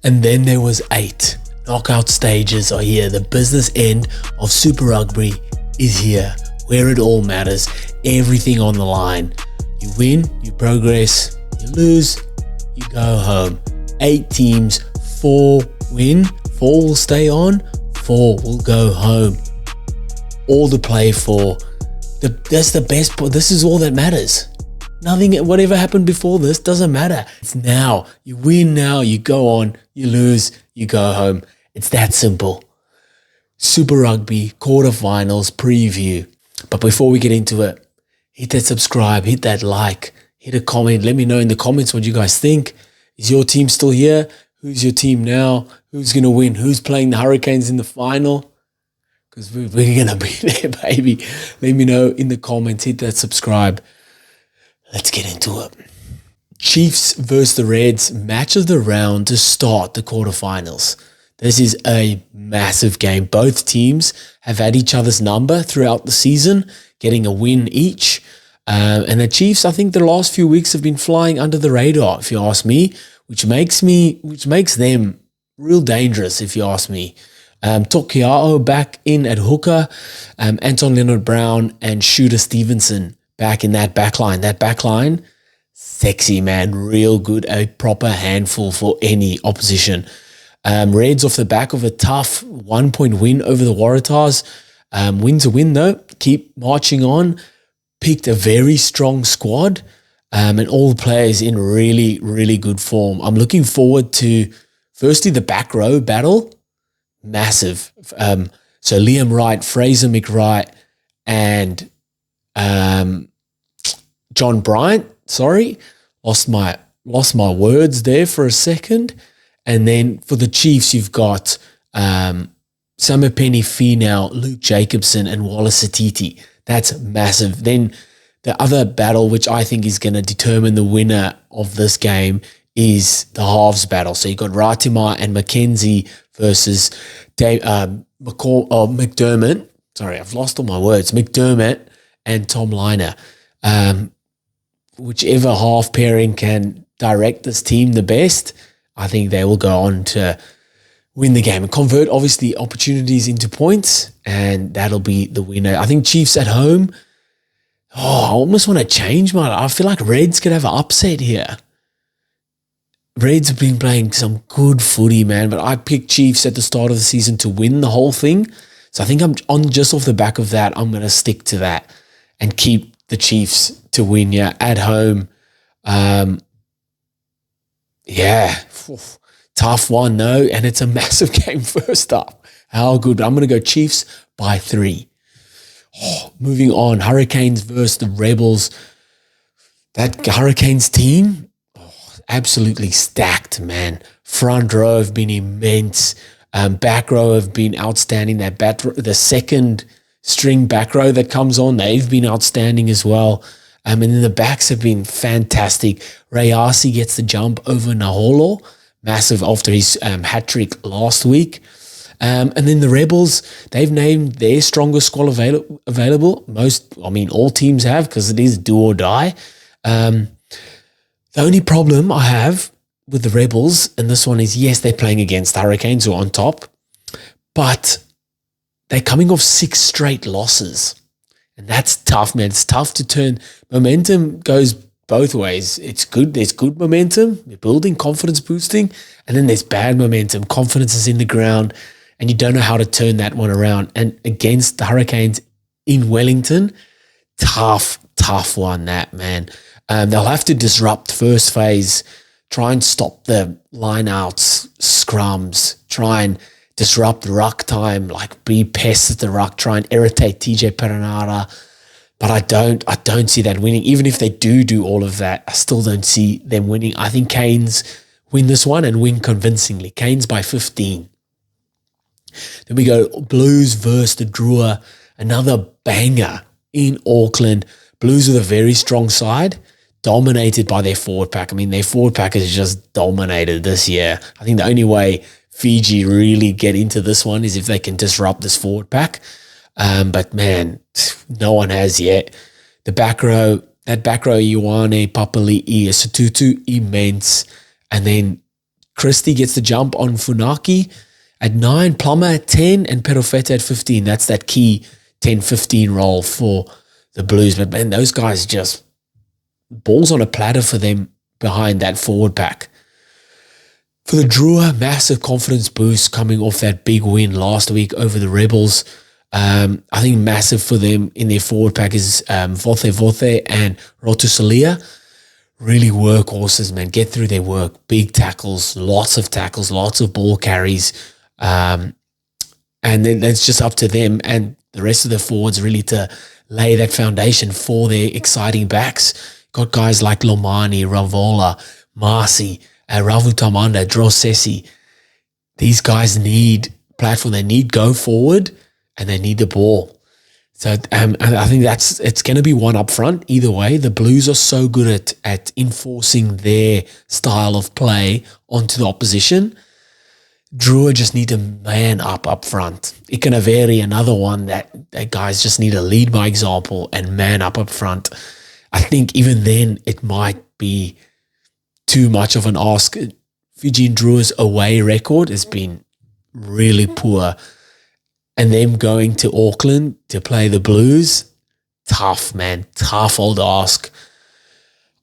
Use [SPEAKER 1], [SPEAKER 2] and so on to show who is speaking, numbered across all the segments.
[SPEAKER 1] And then there was 8. Knockout stages are here. The business end of Super Rugby is here, where it all matters. Everything on the line. You win, you progress. You lose, you go home. 8 teams, 4 win, 4 will stay on, 4 will go home. All to play for. That's the best part. This is all that matters. Nothing, whatever happened before this doesn't matter. It's now. You win now, you go on, you lose, you go home. It's that simple. Super Rugby quarterfinals preview. But before we get into it, hit that subscribe, hit that like, hit a comment. Let me know in the comments what you guys think. Is your team still here? Who's your team now? Who's going to win? Who's playing the Hurricanes in the final? Because we're going to be there, baby. Let me know in the comments. Hit that subscribe. Let's get into it. Chiefs versus the Reds, match of the round to start the quarterfinals. This is a massive game. Both teams have had each other's number throughout the season, getting a win each. And the Chiefs, I think the last few weeks have been flying under the radar, if you ask me, which makes them real dangerous, if you ask me. Tokiao back in at hooker, Anton Leonard-Brown and Shooter Stevenson back in that backline. That backline, sexy, man, real good, a proper handful for any opposition. Reds off the back of a tough 1-point win over the Waratahs. Win's a win though. Keep marching on. Picked a very strong squad, and all players in really, really good form. I'm looking forward to, firstly, the back row battle. Massive. So Liam Wright, Fraser McWright, and John Bryant. Sorry, lost my words there for a second. And then for the Chiefs, you've got Samipeni Finau, Luke Jacobson, and Wallace Atiti. That's massive. Then the other battle, which I think is going to determine the winner of this game, is the halves battle. So you've got Ratimar and McKenzie versus McDermott. Sorry, I've lost all my words. McDermott and Tom Liner. Whichever half pairing can direct this team the best, I think they will go on to win the game and convert, obviously, opportunities into points, and that'll be the winner. I think Chiefs at home, I almost want to change I feel like Reds could have an upset here. Reds have been playing some good footy, man, but I picked Chiefs at the start of the season to win the whole thing. So I think I'm on just off the back of that. I'm going to stick to that and keep the Chiefs to win, at home. Tough one, though, and it's a massive game first up. How good? But I'm going to go Chiefs by 3. Moving on, Hurricanes versus the Rebels. That Hurricanes team, absolutely stacked, man. Front row have been immense. Back row have been outstanding. The second string back row that comes on, they've been outstanding as well. And then the backs have been fantastic. Rayasi gets the jump over Naholo, massive after his hat-trick last week. And then the Rebels, they've named their strongest squad available. All teams have, because it is do or die. The only problem I have with the Rebels, and this one is, yes, they're playing against the Hurricanes who are on top, but they're coming off 6 straight losses. And that's tough, man. It's tough to turn. Momentum goes both ways. It's good. There's good momentum. They're building, confidence boosting. And then there's bad momentum. Confidence is in the ground. And you don't know how to turn that one around. And against the Hurricanes in Wellington, tough one, that, man. They'll have to disrupt first phase, try and stop the line-outs, scrums, try and disrupt ruck time, like be pests at the ruck, try and irritate TJ Perenara. But I don't see that winning. Even if they do all of that, I still don't see them winning. I think Canes win this one and win convincingly. Canes by 15. Then we go Blues versus the Drua, another banger in Auckland. Blues with a very strong side, dominated by their forward pack. I mean, their forward pack has just dominated this year. I think the only way Fiji really get into this one is if they can disrupt this forward pack. But man, no one has yet. The back row, Ioane, Papali'i, Satutu, immense. And then Christie gets the jump on Funaki at 9, Plummer at 10, and Perofeta at 15. That's that key 10-15 role for the Blues. But man, those guys just balls on a platter for them behind that forward pack. For the Drua, massive confidence boost coming off that big win last week over the Rebels. I think massive for them in their forward pack is Vote and Rotusalia. Really workhorses, man. Get through their work. Big tackles, lots of ball carries. And then it's just up to them and the rest of the forwards really to lay that foundation for their exciting backs. Got guys like Lomani, Ravola, Marcy, Ravu Tamanda, Drossesi. These guys need platform. They need go forward and they need the ball. So I think it's going to be one up front either way. The Blues are so good at enforcing their style of play onto the opposition. Drua just need to man up front. Ikanaveri, another one that guys just need to lead by example and man up front. I think even then it might be too much of an ask. Fijian Drua's away record has been really poor. And them going to Auckland to play the Blues, tough, man. Tough old ask.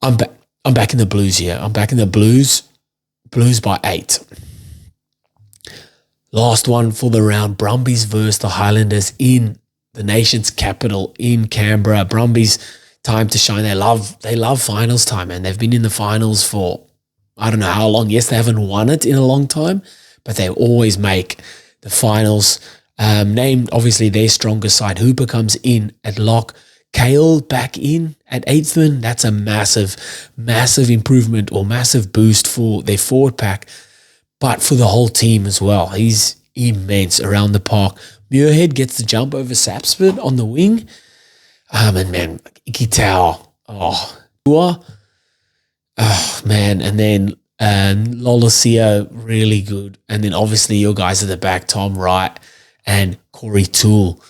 [SPEAKER 1] I'm back in the Blues here. I'm back in the Blues. Blues by 8. Last one for the round. Brumbies versus the Highlanders in the nation's capital in Canberra. Brumbies, time to shine. They love finals time, and they've been in the finals for I don't know how long. Yes, they haven't won it in a long time, but they always make the finals. Named obviously their strongest side. Hooper comes in at lock. Kale back in at 8th. That's a massive improvement or massive boost for their forward pack, but for the whole team as well. He's immense around the park. Muirhead gets the jump over Sapsford on the wing. And man, Ikitau. Man. And then Lolasia, really good. And then obviously your guys at the back, Tom Wright and Corey Toole.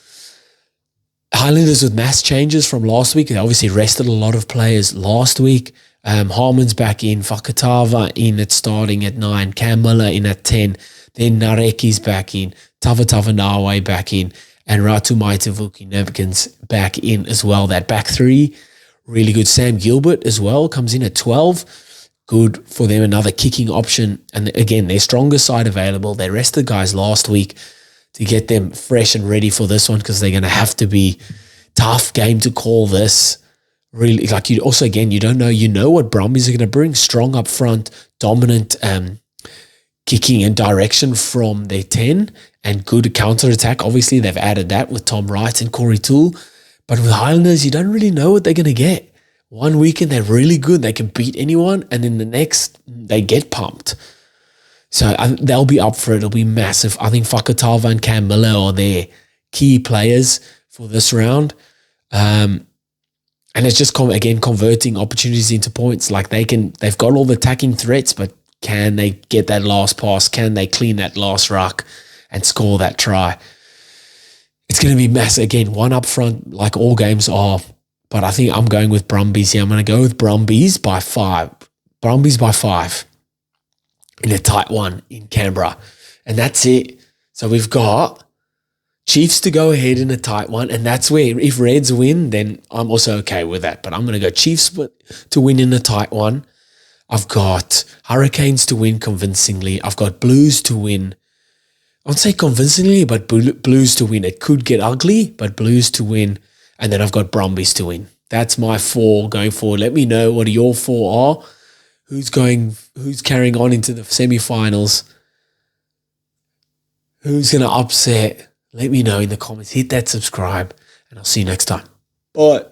[SPEAKER 1] Highlanders with mass changes from last week. They obviously rested a lot of players last week. Harmon's back in. Fakatava in at starting at 9. Cam Miller in at 10. Then Nareki's back in. Tavatavanawe back in. And Ratu Maitavuki Nebkins back in as well. That back three, really good. Sam Gilbert as well comes in at 12. Good for them. Another kicking option. And again, their strongest side available. They rested guys last week to get them fresh and ready for this one because they're going to have to be tough game to call this. Really, like you also, again, you don't know, you know what Brumbies are going to bring. Strong up front, dominant kicking and direction from their 10 and good counter-attack. Obviously, they've added that with Tom Wright and Corey Toole. But with Highlanders, you don't really know what they're going to get. One weekend, they're really good. They can beat anyone. And then the next, they get pumped. So they'll be up for it. It'll be massive. I think Fakatava and Cam Miller are their key players for this round. And it's just, again, converting opportunities into points. Like they've got all the attacking threats, but can they get that last pass? Can they clean that last ruck and score that try? It's going to be massive. Again, one up front, like all games are. But I think I'm going with Brumbies here. I'm going to go with Brumbies by 5. Brumbies by 5. In a tight one in Canberra. And that's it. So we've got Chiefs to go ahead in a tight one. And that's where if Reds win, then I'm also okay with that. But I'm going to go Chiefs to win in a tight one. I've got Hurricanes to win convincingly. I've got Blues to win. I won't say convincingly, but Blues to win. It could get ugly, but Blues to win. And then I've got Brumbies to win. That's my 4 going forward. Let me know what your 4 are. Who's carrying on into the semi-finals? Who's going to upset? Let me know in the comments. Hit that subscribe, and I'll see you next time. Bye.